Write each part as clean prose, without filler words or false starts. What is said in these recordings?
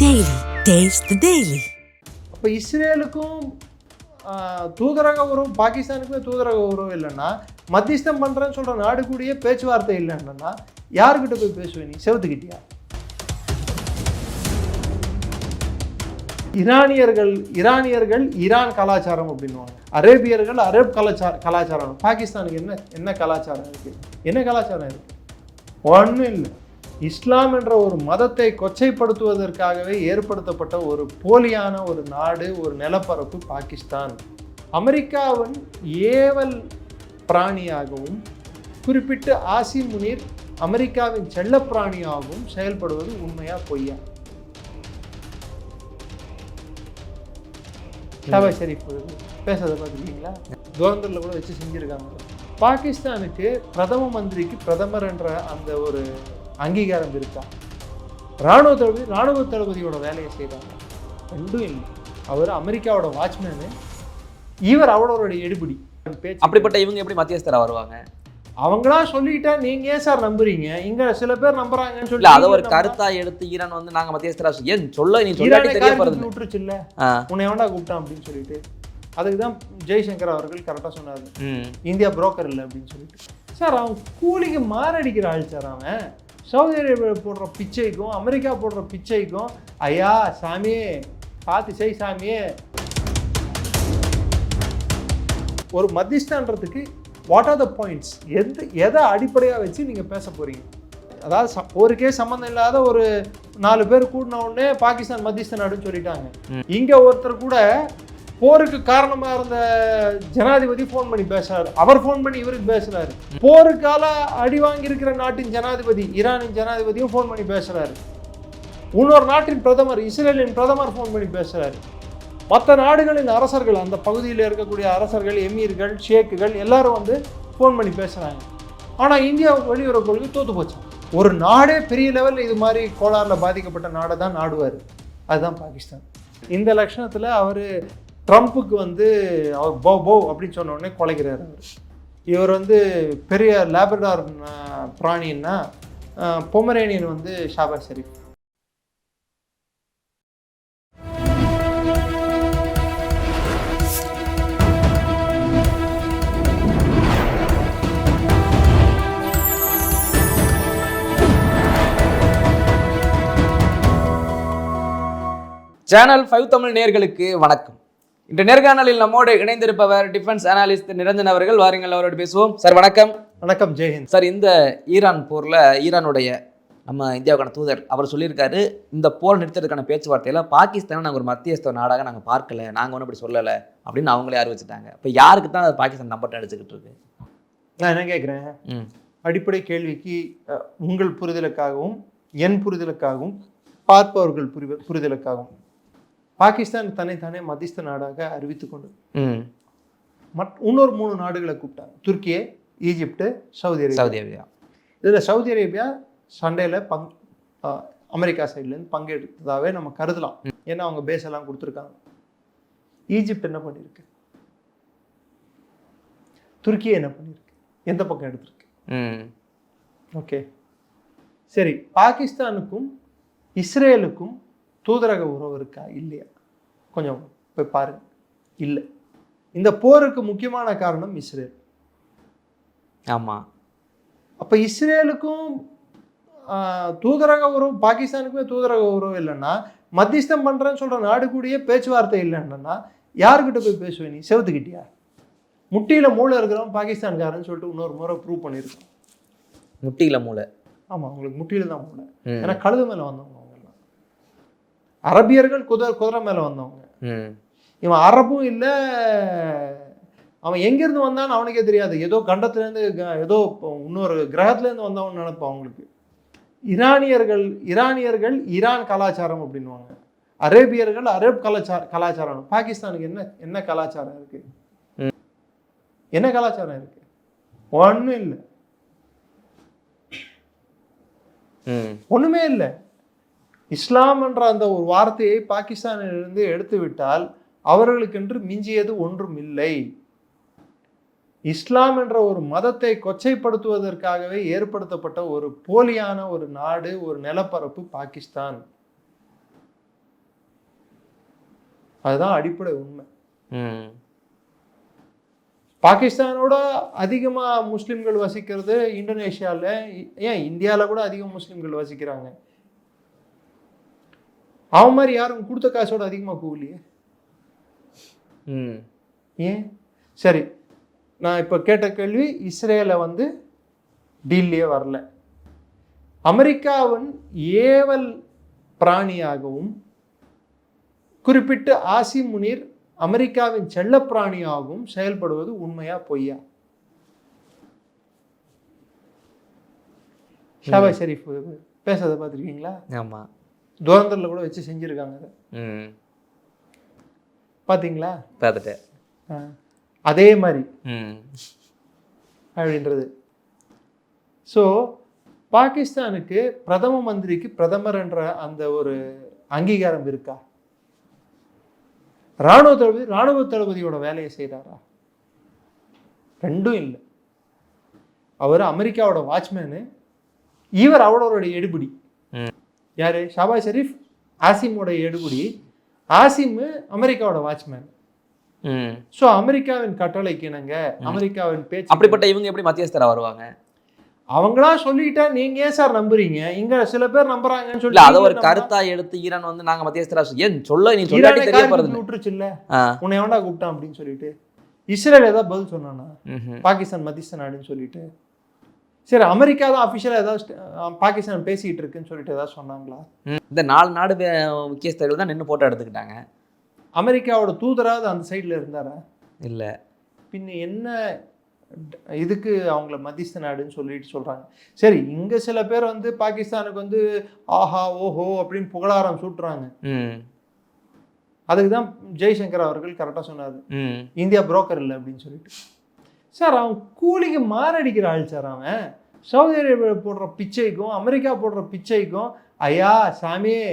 Daily. Taste the Daily. அப்போ இஸ்ரேலுக்கும் தூதரக உறவு, பாகிஸ்தானுக்குமே தூதரக உறவு இல்லைன்னா, மத்தியஸ்தம் பண்ணுறேன்னு சொல்கிற நாடு கூடயே பேச்சுவார்த்தை இல்லைன்னா யாருக்கிட்ட போய் பேசுவேன்? நீ செவத்துக்கிட்டியா? ஈரானியர்கள் ஈரான் கலாச்சாரம் அப்படின்வாங்க, அரேபியர்கள் அரேப் கலாச்சாரம். பாகிஸ்தானுக்கு என்ன கலாச்சாரம் இருக்குது? என்ன கலாச்சாரம் இருக்குது? ஒன்றும் இல்லை. இஸ்லாம் என்ற ஒரு மதத்தை கொச்சைப்படுத்துவதற்காகவே ஏற்படுத்தப்பட்ட ஒரு போலியான ஒரு நாடு, ஒரு நிலப்பரப்பு பாகிஸ்தான். அமெரிக்காவின் ஏவல் பிராணியாகவும், குறிப்பிட்டு ஆசிம் முனீர் அமெரிக்காவின் செல்ல பிராணியாகவும் செயல்படுவது உண்மையா பொய்யா? ஷாபாஸ் ஷெரீப் பேசுறதை பார்த்துருக்கீங்களா? துவந்தரில் கூட வச்சு செஞ்சுருக்காங்க. பாகிஸ்தானுக்கு பிரதம மந்திரிக்கு பிரதமர் என்ற அந்த ஒரு அங்கீகாரம் இருக்கா? இராணுவ தளபதியோட வேலையை செய்கிறாங்க. ரெண்டும் இல்லை. அவர் அமெரிக்காவோட வாட்ச்மேனு, இவர் அவரோட எடுபிடி. அப்படிப்பட்ட இவங்க எப்படி மத்தியஸ்தரா வருவாங்க? அவங்களா சொல்லிட்டா நீங்க ஏன் சார் நம்புறீங்க? இங்க சில பேர் நம்புறாங்கன்னு சொல்லி அதை ஒரு கருத்தா எடுத்து ஈரான் வந்து நாங்க மத்தியஸ்தரா ஏன் சொல்ல நீ சொல்லாட்டி தெரிய போறது விட்டுருச்சு இல்ல, உன்னை எவன்டா கூப்பிட்டான் அப்படின்னு சொல்லிட்டு. அதுக்கு தான் ஜெய்சங்கர் அவர்கள் கரெக்டாக சொன்னார், இந்தியா புரோக்கர் இல்லை அப்படின்னு சொல்லிட்டு. சார் அவன் கூலிக்கு மாரடிக்கிற ஆள் சார். அவன் சவுதி அரேபியா போடுற பிச்சைக்கும் அமெரிக்கா போடுற பிச்சைக்கும் ஐயா சாமியே பார்த்து செய் சாமியே. ஒரு மத்தியஸ்தான்றதுக்கு வாட் ஆர் த பாயிண்ட்ஸ்? எதை அடிப்படையாக வச்சு நீங்கள் பேச போகிறீங்க? அதாவது போருக்கே சம்மந்தம் இல்லாத ஒரு 4 பேர் கூடின உடனே பாகிஸ்தான் மத்தியஸ்த நாடுன்னு சொல்லிட்டாங்க. இங்கே ஒருத்தர் கூட போருக்கு காரணமா இருந்த ஜனாதிபதி போன் பண்ணி பேசுறாரு, அவர் போன் பண்ணி இவருக்கு பேசுறாரு. போருக்கால அடி வாங்கி இருக்கிற நாட்டின் ஜனாதிபதி, ஈரானின் ஜனாதிபதியும் போன் பண்ணி பேசுறாரு. இன்னொரு நாட்டின் பிரதமர், இஸ்ரேலின் பிரதமர் போன் பண்ணி பேசுறாரு. மற்ற நாடுகளின் அரசர்கள், அந்த பகுதியில் இருக்கக்கூடிய அரசர்கள், எமீர்கள், ஷேக்குகள் எல்லாரும் வந்து போன் பண்ணி பேசுறாங்க. ஆனா இந்தியா வெளியுறவு கொள்கை தோத்து போச்சு. ஒரு நாடே பெரிய லெவலில் இது மாதிரி கோளாறுல பாதிக்கப்பட்ட நாடை தான் நாடுவார். அதுதான் பாகிஸ்தான். இந்த லட்சணத்துல அவரு ட்ரம்ப்புக்கு வந்து அவர் போ அப்படின்னு சொன்ன உடனே கொலைக்கிறார். இவர் வந்து பெரிய லேப்ரடார் பிராணின்னா பொமரேனியன் வந்து ஷாபாஸ் ஷெரீப். சேனல் 5 தமிழ் நேயர்களுக்கு வணக்கம். இன்று நேர்காணலில் நம்மோடு இணைந்திருப்பவர் டிஃபென்ஸ் அனாலிஸ்ட் நிரஞ்சன் அவர்கள். வாருங்கள், அவரோடு பேசுவோம். சார் வணக்கம். வணக்கம், ஜெயஹிந்த். சார், இந்த ஈரான் போரில் ஈரானுடைய நம்ம இந்தியாவுக்கான தூதர் அவர் சொல்லியிருக்காரு, இந்த போர் நிறுத்தத்துக்கான பேச்சுவார்த்தையில் பாகிஸ்தானை நாங்கள் ஒரு மத்தியஸ்த நாடாக நாங்கள் பார்க்கல, நாங்கள் ஒன்றும் அப்படி சொல்லலை அப்படின்னு அவங்களே அறிவிச்சிட்டாங்க. இப்போ யாருக்கு தான் பாகிஸ்தான் நம்பர் அடிச்சுக்கிட்டு இருக்கு? நான் என்ன கேட்குறேன், அடிப்படை கேள்விக்கு உங்கள் புரிதலுக்காகவும் என் புரிதலுக்காகவும் பார்ப்பவர்கள் புரிதலுக்காகவும் பாகிஸ்தான் தன்னைத்தானே மத்தியஸ்த நாடாக அறிவித்து கொண்டு இன்னொரு 3 நாடுகளை கூப்பிட்டாங்க. துருக்கியே, ஈஜிப்டு, சவுதி அரேபியா. இதில் சவுதி அரேபியா சண்டையில் அமெரிக்கா சைட்லேருந்து பங்கெடுத்ததாகவே நம்ம கருதலாம். ஏன்னா அவங்க பேஸ் எல்லாம் கொடுத்துருக்காங்க. ஈஜிப்ட் என்ன பண்ணியிருக்கு? துருக்கியே என்ன பண்ணியிருக்கு? எந்த பக்கம் எடுத்திருக்கு? ஓகே, சரி. பாகிஸ்தானுக்கும் இஸ்ரேலுக்கும் தூதரக உறவு இருக்கா இல்லையா? கொஞ்சம் போய் பாருங்க. இல்லை. இந்த போருக்கு முக்கியமான காரணம் இஸ்ரேல். ஆமாம். அப்போ இஸ்ரேலுக்கும் தூதரக உறவு, பாகிஸ்தானுக்குமே தூதரக உறவு இல்லைன்னா, மத்தியஸ்தம் பண்ணுறேன்னு சொல்கிற நாடு கூடயே பேச்சுவார்த்தை இல்லைன்னா யாருக்கிட்ட போய் பேசுவேன்? நீ செவத்துக்கிட்டியா? முட்டியில் மூளை இருக்கிறவன் பாகிஸ்தான்காரன்னு சொல்லிட்டு இன்னொரு முறை ப்ரூவ் பண்ணியிருக்கோம். முட்டியில் மூளை? ஆமாம், அவங்களுக்கு முட்டியில் தான் மூளை. ஏன்னா கழுது மேலே வந்தவங்க அவங்கெல்லாம். அரபியர்கள் குதிரை மேலே வந்தவங்க. இவன் அரபும் இல்லை, அவன் எங்கேருந்து வந்தான்னு அவனுக்கே தெரியாது. ஏதோ கண்டத்துலேருந்து, ஏதோ இன்னொரு கிரகத்துலேருந்து வந்தவன் நினைப்பான். அவங்களுக்கு ஈரானியர்கள் ஈரான் கலாச்சாரம் அப்படின்வாங்க, அரேபியர்கள் அரேப் கலாச்சாரம். பாகிஸ்தானுக்கு என்ன கலாச்சாரம் இருக்கு? என்ன கலாச்சாரம் இருக்கு? ஒன்றும் இல்லை, ஒன்றுமே இல்லை. இஸ்லாம் என்ற அந்த ஒரு வார்த்தையை பாகிஸ்தானிலிருந்து எடுத்து விட்டால் அவர்களுக்கென்று மிஞ்சியது ஒன்றும் இல்லை. இஸ்லாம் என்ற ஒரு மதத்தை கொச்சைப்படுத்துவதற்காகவே ஏற்படுத்தப்பட்ட ஒரு போலியான ஒரு நாடு, ஒரு நிலப்பரப்பு பாகிஸ்தான். அதுதான் அடிப்படை உண்மை. பாகிஸ்தானோட அதிகமாக முஸ்லீம்கள் வசிக்கிறது இந்தோனேஷியாவில், ஏன் இந்தியாவில் கூட அதிகம் முஸ்லீம்கள் வசிக்கிறாங்க. அவன் மாதிரி யாரும் கொடுத்த காசோட அதிகமாக போகலையே. ஏன்? சரி, நான் இப்போ கேட்ட கேள்வி, இஸ்ரேலை வந்து டீல்லையே வரல. அமெரிக்காவின் ஏவல் பிராணியாகவும் குறிப்பிட்டு ஆசிம் முனீர் அமெரிக்காவின் செல்ல பிராணியாகவும் செயல்படுவது உண்மையா பொய்யா? ஷாபாஸ் ஷெரீஃப் பேசுறதை பார்த்துருக்கீங்களா? ஆமாம், துரந்தரில் கூட வச்சு செஞ்சுருக்காங்க. அதை பார்த்தீங்களா? பார்த்துட்டேன். அதே மாதிரி அப்படின்றது. ஸோ பாகிஸ்தானுக்கு பிரதம மந்திரிக்கு பிரதமர் என்ற அந்த ஒரு அங்கீகாரம் இருக்கா? ராணுவ தளபதியோட வேலையை செய்கிறாரா? ரெண்டும் இல்லை. அவர் அமெரிக்காவோட வாட்ச்மேனு, இவர் அவரோட எடுபிடி. யாரு? ஷாபாஸ் ஷெரீஃப் ஆசிமோட எடுபிடி. ஆசிம் அமெரிக்காவோட வாட்ச்மேன். ஸோ அமெரிக்காவின் கட்டளைக்கு இணங்க, அமெரிக்காவின் பேச்சு. அப்படிப்பட்ட இவங்க எப்படி மத்தியஸ்தரா வருவாங்க? அவங்களா சொல்லிட்டா நீங்க ஏன் சார் நம்புறீங்க? இங்க சில பேர் நம்புறாங்கன்னு சொல்லி அத ஒரு கருத்தா எடுத்து ஈரான் வந்து நாங்க மத்தியஸ்தரா ஏன் சொல்ல நீ சொல்லாட்டி தெரிய போறது விட்டுருச்சு இல்ல, உன்னை எவன்டா கூப்பிட்டான் அப்படின்னு சொல்லிட்டு. இஸ்ரேல் ஏதாவது பதில் சொன்னானா? பாகிஸ்தான் மத்தியஸ்த நாடுன்னு சொல்லிட்டு. சரி, அமெரிக்கா தான் அஃபிஷியலா ஏதாவது பாகிஸ்தான் பேசிட்டு இருக்குன்னு சொல்லிட்டு ஏதாவது சொன்னாங்களா? இந்த 4 நாடு முக்கியஸ்தர்கள் தான் நின்று போட்டோ எடுத்துக்கிட்டாங்க. அமெரிக்காவோட தூதராவது அந்த சைட்ல இருந்தாரா? இல்ல. பின்ன என்ன இதுக்கு அவங்கள மத்தியஸ்த நாடுன்னு சொல்லிட்டு சொல்றாங்க. சரி, இங்க சில பேர் வந்து பாகிஸ்தானுக்கு வந்து ஆஹா ஓஹோ அப்படின்னு புகழாரம் சூட்டுறாங்க. அதுக்கு தான் ஜெய்சங்கர் அவர்கள் கரெக்டா சொன்னாரு, இந்தியா புரோக்கர் இல்லை அப்படின்னு சொல்லிட்டு. சார், அவன் கூலிக்கு மாரடிக்கிற ஆள் சார். அவன் சவுதி அரேபியா போடுற பிச்சைக்கும் அமெரிக்கா போடுற பிச்சைக்கும், ஐயா சாமியே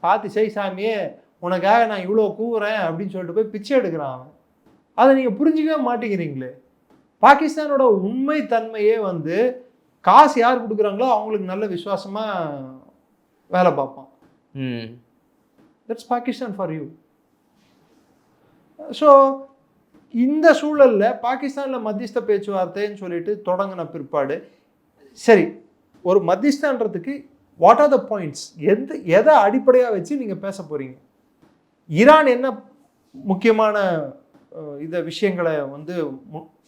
பார்த்து செய் சாமியே, உனக்காக நான் இவ்வளோ கூவுறேன் அப்படின்னு சொல்லிட்டு போய் பிச்சை எடுக்கிறான் அவன். அதை நீங்கள் புரிஞ்சிக்கவே மாட்டேங்கிறீங்களே. பாகிஸ்தானோட உண்மை தன்மையே வந்து காசு யார் கொடுக்குறாங்களோ அவங்களுக்கு நல்ல விசுவாசமா வேலை பார்ப்பான். That's Pakistan for you. So இந்த சூழல்ல பாகிஸ்தானில் மத்தியஸ்த பேச்சுவார்த்தைன்னு சொல்லிட்டு தொடங்கின பிற்பாடு, சரி, ஒரு மத்தியஸ்தான்றதுக்கு வாட் ஆர் த பாயிண்ட்ஸ், எதை அடிப்படையாக வச்சு நீங்கள் பேச போறீங்க? ஈரான் என்ன முக்கியமான விஷயங்களை வந்து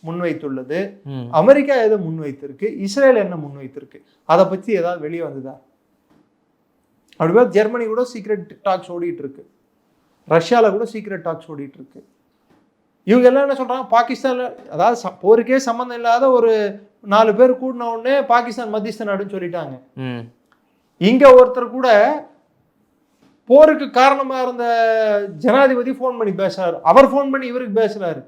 முன்வைத்துள்ளது, அமெரிக்கா எதை முன்வைத்திருக்கு, இஸ்ரேல் என்ன முன்வைத்திருக்கு, அதை பற்றி ஏதாவது வெளியே வந்ததா? அப்படியே ஜெர்மனி கூட சீக்ரெட் டாக்ஸ் ஓடிட்டு இருக்கு, ரஷ்யாவில் கூட சீக்ரெட் டாக்ஸ் ஓடிட்டு இருக்கு. இவங்க எல்லாம் என்ன சொல்றாங்க, பாகிஸ்தான்ல அதாவது போருக்கே சம்மந்தம் இல்லாத ஒரு 4 பேர் கூடின உடனே பாகிஸ்தான் மத்தியஸ்த நாடுன்னு சொல்லிட்டாங்க. இங்க ஒருத்தர் கூட போருக்கு காரணமா இருந்த ஜனாதிபதி போன் பண்ணி பேசுறாரு, அவர் போன் பண்ணி இவருக்கு பேசுறாரு.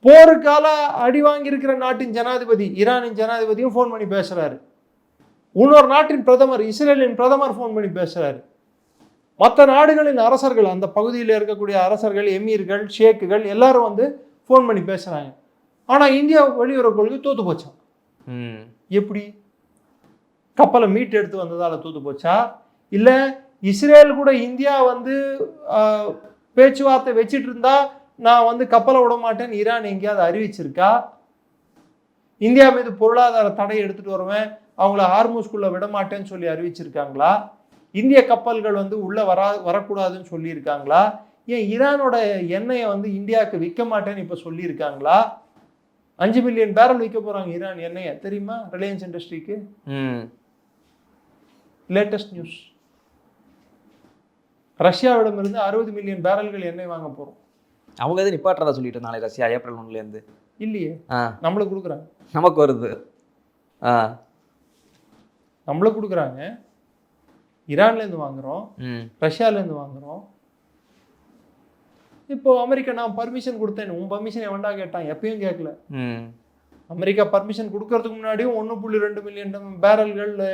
போருக்கால அடி வாங்கி இருக்கிற நாட்டின் ஜனாதிபதி, ஈரானின் ஜனாதிபதியும் போன் பண்ணி பேசுறாரு. இன்னொரு நாட்டின் பிரதமர், இஸ்ரேலின் பிரதமர் போன் பண்ணி பேசுறாரு. மற்ற நாடுகளின் அரசர்கள், அந்த பகுதியில் இருக்கக்கூடிய அரசர்கள், எமீர்கள், ஷேக்குகள் எல்லாரும் வந்து போன் பண்ணி பேசுறாங்க. ஆனா இந்தியா வெளியுறவு கொள்கை தோத்து போச்சான். எப்படி? கப்பலை மீட்டு எடுத்து வந்ததால தோத்து போச்சா, இல்ல இஸ்ரேல் கூட இந்தியா வந்து பேச்சுவார்த்தை வச்சிட்டு இருந்தா நான் வந்து கப்பலை விட மாட்டேன்னு ஈரான் எங்கேயாவது அறிவிச்சிருக்கா? இந்தியா மீது பொருளாதார தடை எடுத்துட்டு வருவேன், அவங்கள ஹார்மூஸ்குள்ள விட மாட்டேன்னு சொல்லி அறிவிச்சிருக்காங்களா? இந்திய கப்பல்கள் வந்து உள்ள வரக்கூடாதுன்னு சொல்லியிருக்காங்களா? ஏன் ஈரானோட எண்ணெயை வந்து இந்தியாவுக்கு விற்க மாட்டேன்னு இப்போ சொல்லியிருக்காங்களா? 5 மில்லியன் பேரல் விற்க போறாங்க ஈரான் எண்ணெயை, தெரியுமா? ரிலையன்ஸ் இண்டஸ்ட்ரிக்கு லேட்டஸ்ட் நியூஸ். ரஷ்யாவிடமிருந்து 60 மில்லியன் பேரல்கள் எண்ணெய் வாங்க போறோம். அவங்க எது நிப்பாட்டுறதா சொல்லிட்டு இருந்தாங்க ரஷ்யா ஏப்ரல் 1 இல்லையே, நம்மளுக்கு கொடுக்குறாங்க. நமக்கு வருது, நம்மளுக்கு கொடுக்குறாங்க. ஈரான்லேருந்து வாங்குறோம், ரஷ்யாவிலேருந்து வாங்குறோம். இப்போ அமெரிக்கா நான் பர்மிஷன் கொடுத்தேன், உன் பர்மிஷன் எவன்டா கேட்டான்? எப்பயும் கேட்கல. அமெரிக்கா பர்மிஷன் கொடுக்கறதுக்கு முன்னாடியும் 1.2 மில்லியன் பேரல்கள்ல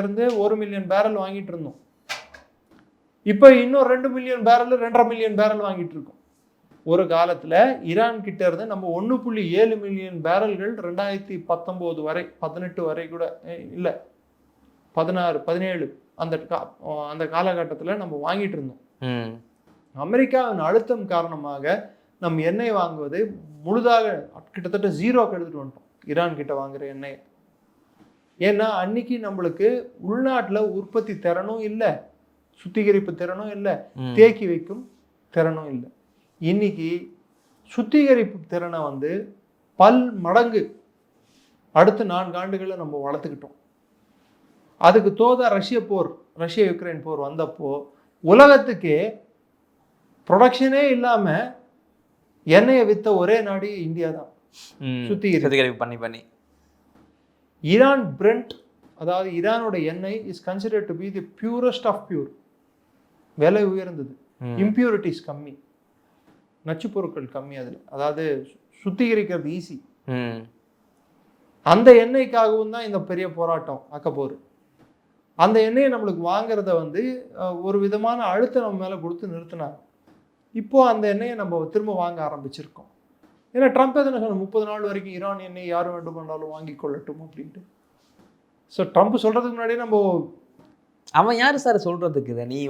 இருந்து 1 மில்லியன் பேரல் வாங்கிட்டு இருந்தோம். இப்போ இன்னும் 2 மில்லியன் பேரல் 2.5 மில்லியன் பேரல் வாங்கிட்டு இருக்கோம். ஒரு காலத்தில் ஈரான் கிட்ட இருந்து நம்ம 1.7 மில்லியன் பேரல்கள் 2019 வரை, 18 வரை கூட இல்லை, 16, 17 அந்த காலகட்டத்தில் நம்ம வாங்கிட்டு இருந்தோம். அமெரிக்காவின் அழுத்தம் காரணமாக நம் எண்ணெய் வாங்குவதை முழுதாக கிட்டத்தட்ட ஜீரோக்கு எடுத்துகிட்டு வந்துட்டோம் ஈரான் கிட்ட வாங்குற எண்ணெய். ஏன்னா அன்னைக்கு நம்மளுக்கு உள்நாட்டில் உற்பத்தி திறனும் இல்லை, சுத்திகரிப்பு திறனும் இல்லை, தேக்கி வைக்கும் திறனும் இல்லை. இன்னைக்கு சுத்திகரிப்பு திறனை வந்து பல் மடங்கு அடுத்த 4 ஆண்டுகளில் நம்ம வளர்த்துக்கிட்டோம். அதுக்கு தோதா ரஷ்ய யுக்ரைன் போர் வந்தப்போ உலகத்துக்கே ப்ரொடக்ஷனே இல்லாமல் எண்ணெயை விற்ற ஒரே நாடு இந்தியா தான். சுத்திகரிப்பு பண்ணி ஈரான் பிரெண்ட், அதாவது ஈரானோட எண்ணெய் is considered to be the purest of pure. விலை உயர்ந்தது, இம்பியூரிட்டிஸ் கம்மி, நச்சு பொருட்கள் கம்மி அதில், அதாவது சுத்திகரிக்கிறது ஈஸி. அந்த எண்ணெய்க்காகவும் தான் இந்த பெரிய போராட்டம் அக்கப்போர். அந்த எண்ணெயை நம்மளுக்கு வாங்குறத வந்து ஒரு விதமான அழுத்தம் நம்ம மேலே கொடுத்து நிறுத்தினாங்க. இப்போது அந்த எண்ணெயை நம்ம திரும்ப வாங்க ஆரம்பிச்சிருக்கோம். ஏன்னா ட்ரம்ப் எதுனா சொன்ன 30 நாள் வரைக்கும் ஈரான் எண்ணெய் யார் வேண்டுமானாலும் வாங்கி கொள்ளட்டும் அப்படின்ட்டு. ஸோ ட்ரம்ப் சொல்கிறதுக்கு முன்னாடியே நம்ம அவன் யார் சார் சொல்கிறதுக்கு இதை நீ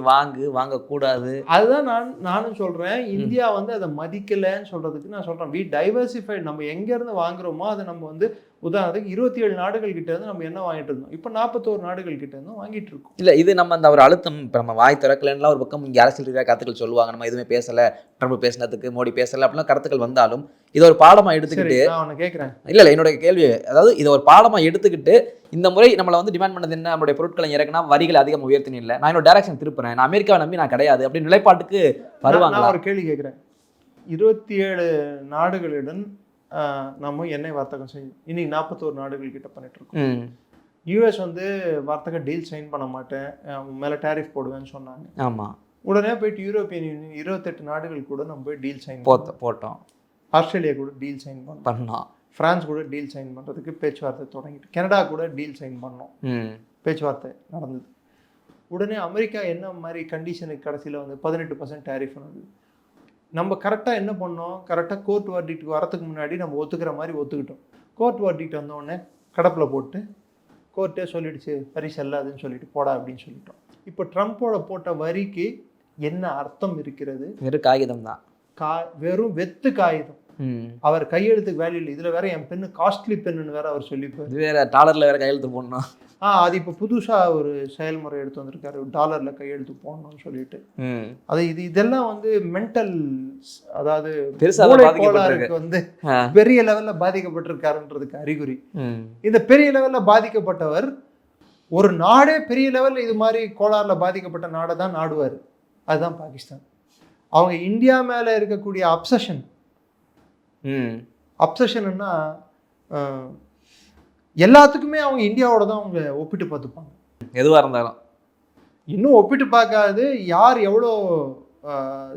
வாங்கக்கூடாது? அதுதான் நானும் சொல்கிறேன். இந்தியா வந்து அதை மதிக்கலைன்னு சொல்கிறதுக்கு நான் சொல்கிறேன். We diversified. நம்ம எங்கேருந்து வாங்குறோமோ அதை நம்ம வந்து உதாரணத்துக்கு 27 நாடுகள் கிட்ட இருந்து நம்ம என்ன வாங்கிட்டு இருந்தோம், இப்போ 41 நாடுகள் கிட்ட இருந்தும் வாங்கிட்டு இருக்கோம். இல்லை இது நம்ம அந்த ஒரு அழுத்தம், இப்போ நம்ம வாய் திறக்கலன்னா ஒரு பக்கம் இங்கே அரசியல் ரீதியாக கருத்துக்கள் சொல்லுவாங்க, நம்ம எதுவுமே பேசலை, ட்ரம்ப் பேசினதுக்கு மோடி பேசலை அப்படிலாம் கருத்துக்கள் வந்தாலும் இது ஒரு பாடமாக எடுத்துக்கிட்டு நான் உன்னை கேட்குறேன். இல்லை என்னோட கேள்வி, அதாவது இதை ஒரு பாடமாக எடுத்துக்கிட்டு இந்த முறை நம்மளை வந்து டிமாண்ட் பண்ணது என்ன, நம்மளுடைய பொருட்களை இறக்குனா வரிகளை அதிகம் உயர்த்தினு இல்லை, நான் என்னோட டைரக்ஷன் திருப்புறேன், நான் அமெரிக்காவை நம்பி நான் கிடையாது அப்படின்னு நிலைப்பாட்டுக்கு வருவாங்க. நான் ஒரு கேள்வி கேட்குறேன். 27 நாடுகளுடன் நம்ம எண்ணெய் வர்த்தகம் செய்யும். இன்னைக்கு 41 நாடுகள் கிட்ட பண்ணிட்டு இருக்கோம். யூஎஸ் வந்து வர்த்தக டீல் சைன் பண்ண மாட்டேன், மேலே டேரிஃப் போடுவேன்னு சொன்னாங்க. ஆமாம், உடனே போயிட்டு யூரோப்பியன் யூனியன் 28 நாடுகள் கூட நம்ம போய் டீல் சைன் போட்டோம். ஆஸ்திரேலியா கூட டீல் சைன் பண்ணோம். பிரான்ஸ் கூட டீல் சைன் பண்ணுறதுக்கு பேச்சுவார்த்தை தொடங்கிட்டு, கனடா கூட டீல் சைன் பண்ணோம், பேச்சுவார்த்தை நடந்தது. உடனே அமெரிக்கா என்ன மாதிரி கண்டிஷனுக்கு கடைசியில் வந்து 18% டேரிஃப் வந்தது. நம்ம கரெக்டாக என்ன பண்ணோம், கரெக்டாக கோர்ட் வார்டிக்ட்டுக்கு வரத்துக்கு முன்னாடி நம்ம ஒத்துக்கிற மாதிரி ஒத்துக்கிட்டோம். கோர்ட் வார்டிக்ட் வந்தோடனே கடப்பில் போட்டு கோர்ட்டே சொல்லிடுச்சு வரி செல்லாதுன்னு சொல்லிட்டு போடா அப்படின்னு சொல்லிட்டோம். இப்போ ட்ரம்ப்போட போட்ட வரிக்கு என்ன அர்த்தம் இருக்கிறது? வெறும் காகிதம் தான், வெறும் வெத்து காகிதம். அவர் கையெழுத்துக்கு வேல்யூ இல்லை. இதில் வேற என் பெண்ணு காஸ்ட்லி பெண்ணுன்னு வேற அவர் சொல்லிப்பார். வேற டாலரில் வேற கையெழுத்து போடணும். அது இப்போ புதுசாக ஒரு செயல்முறை எடுத்து வந்திருக்காரு, டாலரில் கையெழுத்து போடணும்னு சொல்லிட்டு. அது இதெல்லாம் வந்து மென்டல், அதாவது கோளாறுக்கு வந்து பெரிய லெவலில் பாதிக்கப்பட்டிருக்காருன்றதுக்கு அறிகுறி. இந்த பெரிய லெவலில் பாதிக்கப்பட்டவர் ஒரு நாடே பெரிய லெவலில் இது மாதிரி கோளாறில் பாதிக்கப்பட்ட நாடை தான் நாடுவார். அதுதான் பாகிஸ்தான். அவங்க இந்தியா மேலே இருக்கக்கூடிய அப்சஷன்னா எல்லாத்துக்குமே அவங்க இந்தியாவோட தான் அவங்க ஒப்பிட்டு பார்த்துப்பாங்க. எதுவாக இருந்தாலும் இன்னும் ஒப்பிட்டு பார்க்காது யார் எவ்வளோ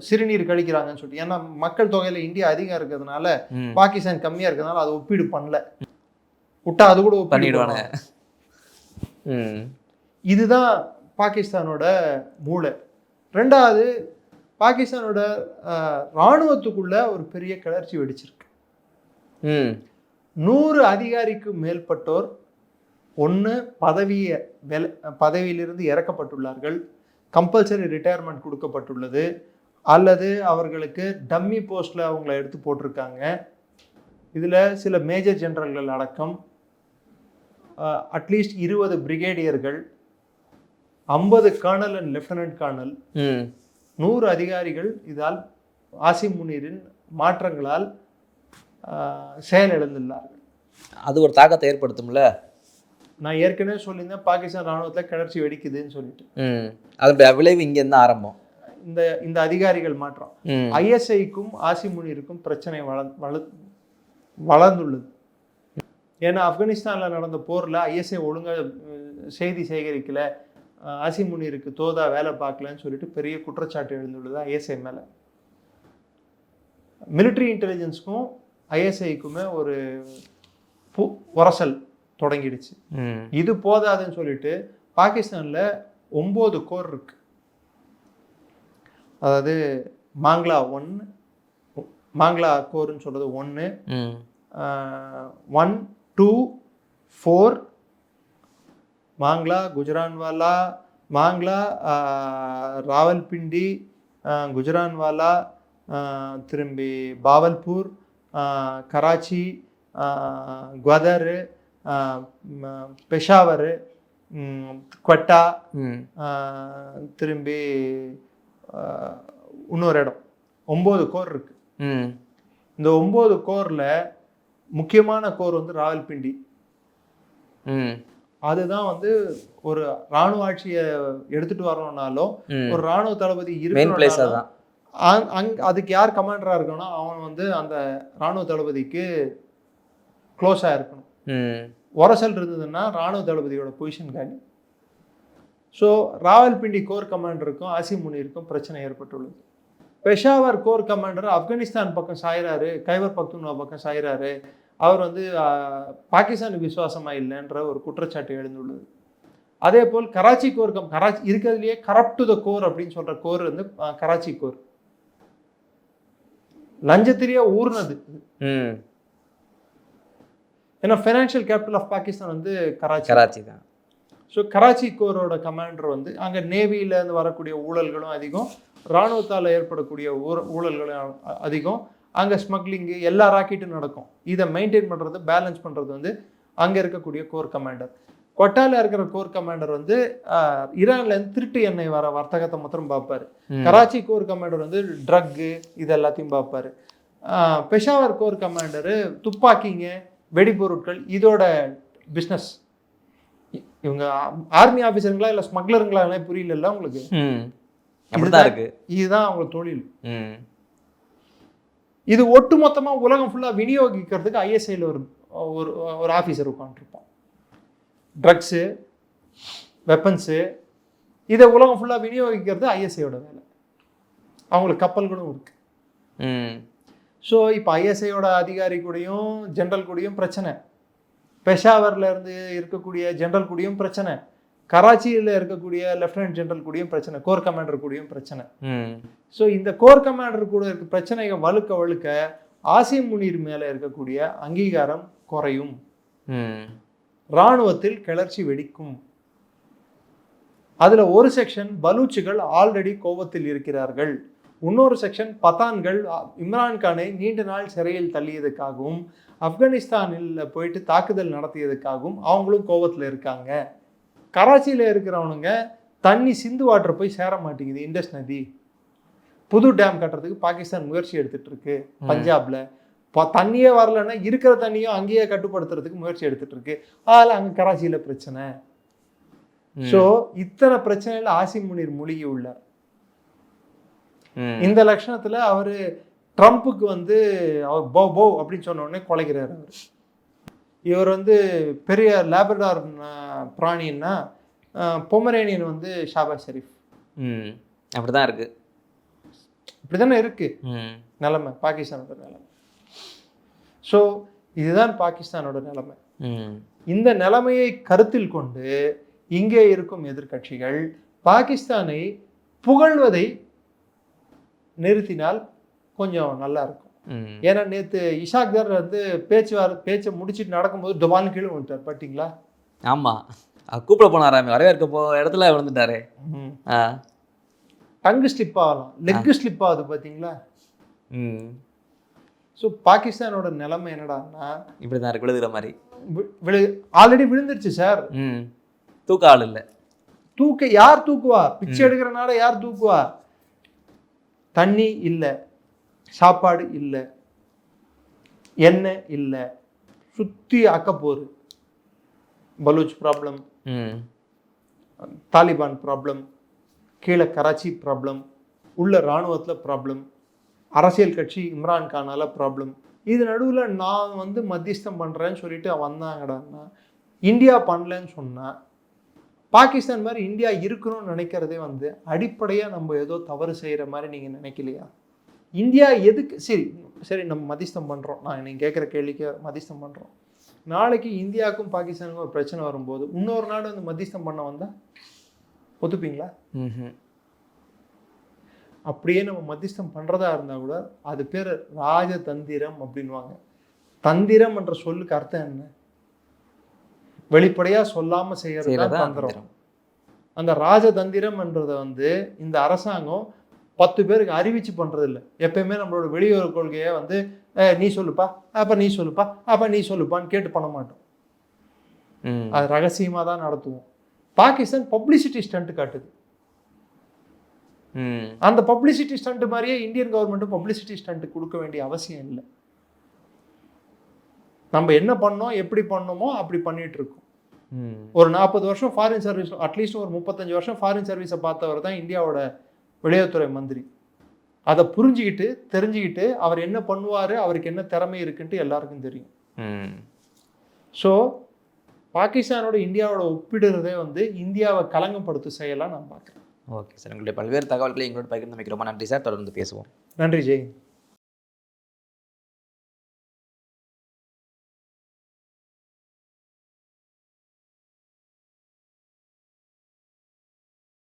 சிறுநீர் கழிக்கிறாங்கன்னு சொல்லிட்டு. ஏன்னா மக்கள் தொகையில் இந்தியா அதிகம் இருக்கிறதுனால, பாகிஸ்தான் கம்மியாக இருக்கிறதுனால அதை ஒப்பீடு பண்ணல. விட்டா அது கூட பண்ணிடுவாங்க. இதுதான் பாகிஸ்தானோட மூளை. ரெண்டாவது, பாகிஸ்தானோட இராணுவத்துக்குள்ள ஒரு பெரிய கிளர்ச்சி வெடிச்சிருக்கு. 100 அதிகாரிக்கு மேற்பட்டோர் ஒன்று பதவியிலிருந்து இறக்கப்பட்டுள்ளார்கள், கம்பல்சரி ரிட்டையர்மெண்ட் கொடுக்கப்பட்டுள்ளது, அல்லது அவர்களுக்கு டம்மி போஸ்டில் அவங்கள எடுத்து போட்டிருக்காங்க. இதில் சில மேஜர் ஜெனரல்கள் அடக்கம் அட்லீஸ்ட் 20 பிரிகேடியர்கள், 50 கர்னல் அண்ட் லெப்டினன்ட் கர்னல், 100 அதிகாரிகள் இதால் ஆசிம் முனீரின் மாற்றங்களால் செயலிழந்துள்ளார்கள். அது ஒரு தாக்கத்தை ஏற்படுத்தும்ல. நான் ஏற்கனவே சொல்லியிருந்தேன், பாகிஸ்தான் ராணுவத்தில் கிளர்ச்சி வெடிக்குதுன்னு சொல்லிட்டு. அதோட விளைவு இங்கே இருந்து ஆரம்பம். இந்த அதிகாரிகள் மாற்றம் ஐஎஸ்ஐக்கும் ஆசிம் முனீருக்கும் பிரச்சனை வளர்ந்துள்ளது. ஏன்னா ஆப்கானிஸ்தானில் நடந்த போரில் ஐஎஸ்ஐ ஒழுங்காக செய்தி சேகரிக்கல, ஆசிம் முனீருக்கு தோதா வேலை பார்க்கலன்னு சொல்லிட்டு பெரிய குற்றச்சாட்டு எழுந்துள்ளது ஐஎஸ்ஐ மேலே. மிலிட்ரி இன்டெலிஜென்ஸ்க்கும் ஐஎஸ்ஐக்குமே ஒரு உரசல் தொடங்கிடுச்சு. இது போதாதுன்னு சொல்லிட்டு பாகிஸ்தானில் 9 கோர் இருக்கு. அதாவது மாங்லா கோர்னு சொல்றது 1, 1, 2, 4, மாங்லா, குஜரான்வாலா, மாங்லா, ராவல்பிண்டி, குஜரான்வாலா, திரும்பி பாவல்பூர், கராச்சி, குவதர், பெஷாவர், குவெட்டா, திரும்பி இன்னொரு இடம். 9 கோர் இருக்கு. இந்த 9 கோரில் முக்கியமான கோர் வந்து ராவல்பிண்டி. அதுதான் வந்து ஒரு ராணுவ ஆட்சியை எடுத்துட்டு வரணும்னாலும் ஒரு ராணுவ தளபதி இருக்கு, அதுக்கு யார் கமாண்டரா இருக்கணும், அவன் வந்து அந்த ராணுவ தளபதிக்கு க்ளோஸா இருக்கணும். உரசல் இருந்ததுன்னா ராணுவ தளபதியோட பொசிஷன் காலி. ஸோ ராவல்பிண்டி கோர் கமாண்டருக்கும் ஆசிம் முனீருக்கும் பிரச்சனை ஏற்பட்டுள்ளது. பெஷாவர் கோர் கமாண்டர் ஆப்கானிஸ்தான் பக்கம் சாயிறாரு, கைபர் பக்துன்வா பக்கம் சாயிறாரு, அவர் வந்து பாகிஸ்தானுக்கு விசுவாசமாக இல்லைன்ற ஒரு குற்றச்சாட்டு எழுந்துள்ளது. அதே போல் கராச்சி கோர் கராச்சி இருக்கிறதுலையே கரப்ட் டு த கோர் அப்படின்னு சொல்கிற கோர் வந்து கராச்சி கோர். லஞ்சத்திலேயே ஊர்னது. ஏன்னா ஃபைனான்சியல் கேபிட்டல் ஆஃப் பாகிஸ்தான் வந்து கராச்சி தான். ஸோ கராச்சி கோரோட கமாண்டர் வந்து அங்கே நேவியிலேருந்து வரக்கூடிய ஊழல்களும் அதிகம், இராணுவத்தால் ஏற்படக்கூடிய ஊழல்களும் அதிகம், அங்கே ஸ்மக்லிங்கு எல்லா ராக்கெட்டும் நடக்கும். இதை மெயின்டைன் பண்ணுறது, பேலன்ஸ் பண்ணுறது வந்து அங்கே இருக்கக்கூடிய கோர் கமாண்டர். கொட்டாவில் இருக்கிற கோர் கமாண்டர் வந்து ஈரான்லேருந்து திருட்டு எண்ணெய் வர வர்த்தகத்தை மாத்திரம் பார்ப்பார். கராச்சி கோர் கமாண்டர் வந்து ட்ரக்கு இது எல்லாத்தையும் பார்ப்பார். பெஷாவர் கோர் கமாண்டரு துப்பாக்கிங்க, வெடிபொருட்கள், இதோட பிஸ்னஸ். இவங்க ஆர்மி ஆஃபீஸருங்களா இல்லை ஸ்மக்லருங்களா புரியல உங்களுக்கு. இதுதான் அவங்க தொழில். இது ஒட்டு மொத்தமாக உலகம் ஃபுல்லாக விநியோகிக்கிறதுக்கு ஐஎஸ்ஐயில் ஒரு ஆஃபீஸர் உட்காந்துருப்பான். ட்ரக்ஸு, வெப்பன்ஸு, இதை உலகம் ஃபுல்லாக விநியோகிக்கிறது ஐஎஸ்ஐயோட வேலை. அவங்களுக்கு கப்பல்களும் இருக்கு. ஸோ இப்போ ஐஎஸ்ஐயோட அதிகாரி கூடயும் ஜென்ரல் கூடயும் பிரச்சனை, பெஷாவரில் இருந்து இருக்கக்கூடிய ஜென்ரல் கூடயும் பிரச்சனை, கராச்சியில் இருக்கக்கூடிய லெஃப்டினன்ட் ஜெனரல் கூடயும் பிரச்சனை, கோர் கமாண்டர் கூடயும் பிரச்சனை. ஸோ இந்த கோர் கமாண்டர் கூட இருக்க பிரச்சனைகள் வழுக்க வழுக்க ஆசிம் முனீர் மேலே இருக்கக்கூடிய அங்கீகாரம் குறையும், இராணுவத்தில் கிளர்ச்சி வெடிக்கும். அதில் ஒரு செக்ஷன் பலூச்சுகள் ஆல்ரெடி கோபத்தில் இருக்கிறார்கள், இன்னொரு செக்ஷன் பத்தான்கள் இம்ரான்கானை நீண்ட நாள் சிறையில் தள்ளியதுக்காகவும் ஆப்கானிஸ்தானில் போயிட்டு தாக்குதல் நடத்தியதுக்காகவும் அவங்களும் கோபத்தில் இருக்காங்க. கராச்சியில் இருக்கிறவனுங்க தண்ணி சிந்து வாட்டர் போய் சேர மாட்டேங்குது. இண்டஸ் நதி புது டேம் கட்டுறதுக்கு பாகிஸ்தான் முயற்சி எடுத்துட்டு இருக்கு. பஞ்சாப்ல தண்ணியே வரலன்னா இருக்கிற தண்ணியும் அங்கேயே கட்டுப்படுத்துறதுக்கு முயற்சி எடுத்துட்டு இருக்கு. அதில் அங்கே கராச்சியில் பிரச்சனை. ஸோ இத்தனை பிரச்சனையில ஆசிம் முனீர் மூழ்கி உள்ளார். இந்த லட்சணத்துல அவரு ட்ரம்ப்புக்கு வந்து அவர் போ போ அப்படின்னு சொன்ன உடனே கொலைக்கிறார். அவர் இவர் வந்து பெரிய லேபர்டார் பிராணின்னா பொமரேனியன் வந்து ஷாபாஸ் ஷெரீஃப். அப்படிதான் இருக்கு, இப்படிதானே இருக்கு நிலைமை, பாகிஸ்தானோட நிலைமை. ஸோ இதுதான் பாகிஸ்தானோட நிலைமை. இந்த நிலைமையை கருத்தில் கொண்டு இங்கே இருக்கும் எதிர்கட்சிகள் பாகிஸ்தானை புகழ்வதை நிறுத்தினால் கொஞ்சம் நல்லா இருக்கும். ஏன்னா நேற்று இஷாக்தர் வந்து பேச்சை முடிச்சுட்டு நடக்கும்போது டொபால் கீழே வந்துட்டார், பார்த்தீங்களா? ஆமாம், கூப்பிட போனாராமே, வரவேற்க இடத்துல விழுந்துட்டாரு. டங்கு ஸ்லிப் ஆகலாம், லெக்கு ஸ்லிப் ஆகுது, பார்த்தீங்களா? ஸோ பாகிஸ்தானோட நிலைமை என்னடான்னா இப்படி தான் இருக்கு, விழுதுற மாதிரி. ஆல்ரெடி விழுந்துருச்சு சார். தூக்க ஆள் இல்லை. யார் தூக்குவா? பிச்சை எடுக்கிறனால யார் தூக்குவா? தண்ணி இல்லை, சாப்பாடு இல்லை, எண்ணெய் இல்லை, சுற்றி அக்கப்போர், பலூச் ப்ராப்ளம், தாலிபான் ப்ராப்ளம், கீழே கராச்சி ப்ராப்ளம், உள்ள இராணுவத்தில் ப்ராப்ளம், அரசியல் கட்சி இம்ரான்கானால ப்ராப்ளம். இது நடுவில் நான் வந்து மத்தியஸ்தம் பண்ணுறேன்னு சொல்லிட்டு வந்தாங்கடான்னா, இந்தியா பண்ணலன்னு சொன்னால் பாகிஸ்தான் மாதிரி இந்தியா இருக்கணும்னு நினைக்கிறதே வந்து அடிப்படையாக நம்ம ஏதோ தவறு செய்கிற மாதிரி நீங்கள் நினைக்கலையா? இந்தியா எதுக்கு சரி நம்ம மத்தியஸ்தம் பண்ணுறோம், நான் நீங்கள் கேட்குற கேள்விக்கு மத்தியஸ்தம் பண்ணுறோம். நாளைக்கு இந்தியாவுக்கும் பாகிஸ்தானுக்கும் ஒரு பிரச்சனை வரும்போது இன்னொரு நாடு வந்து மத்தியஸ்தம் பண்ண வந்தால் ஒத்துப்பீங்களா? அப்படியே நம்ம மத்தியஸ்தம் பண்ணுறதா இருந்தால் கூட அது பேர் ராஜதந்திரம் அப்படின்வாங்க. தந்திரம் என்ற சொல்லுக்கு அர்த்தம் என்ன? வெளிப்படையாக சொல்லாமல் செய்யறது தந்திரம். அந்த ராஜதந்திரம் என்றதை வந்து இந்த அரசாங்கம் 10 பேருக்கு அறிவிச்சு பண்றது இல்லை. எப்பயுமே நம்மளோட வெளியுறவு கொள்கையை வந்து நீ சொல்லுப்பா, அப்ப நீ சொல்லுப்பா, அப்ப நீ சொல்லுப்பான்னு கேட்டு பண்ண மாட்டோம். அது ரகசியமா தான் நடத்துவோம். பாகிஸ்தான் பப்ளிசிட்டி ஸ்டண்ட் காட்டுது. அந்த பப்ளிசிட்டி ஸ்டண்ட் மாதிரியே இந்தியன் கவர்மெண்ட் பப்ளிசிட்டி ஸ்டண்ட் கொடுக்க வேண்டிய அவசியம் இல்லை. நம்ம என்ன பண்ணோம், எப்படி பண்ணோமோ அப்படி பண்ணிட்டு இருக்கோம். ஒரு 40 வருஷம் ஃபாரின் சர்வீஸ், அட்லீஸ்ட் ஒரு 35 வருஷம் ஃபாரின் சர்வீஸை பார்த்தவர் தான் இந்தியாவோட வெளியுறவுத்துறை மந்திரி. அதை புரிஞ்சுக்கிட்டு தெரிஞ்சுக்கிட்டு அவர் என்ன பண்ணுவார், அவருக்கு என்ன திறமை இருக்குன்ட்டு எல்லாருக்கும் தெரியும். ஸோ பாகிஸ்தானோட இந்தியாவோட ஒப்பிடுறதே வந்து இந்தியாவை கலங்கப்படுத்தும் செயலாக நான் பார்க்குறேன். ஓகே சார், உங்களுடைய பல்வேறு தகவல்களை எங்களோட பகிர்ந்து ரொம்ப நன்றி சார். தொடர்ந்து பேசுவோம். நன்றி ஜெய்.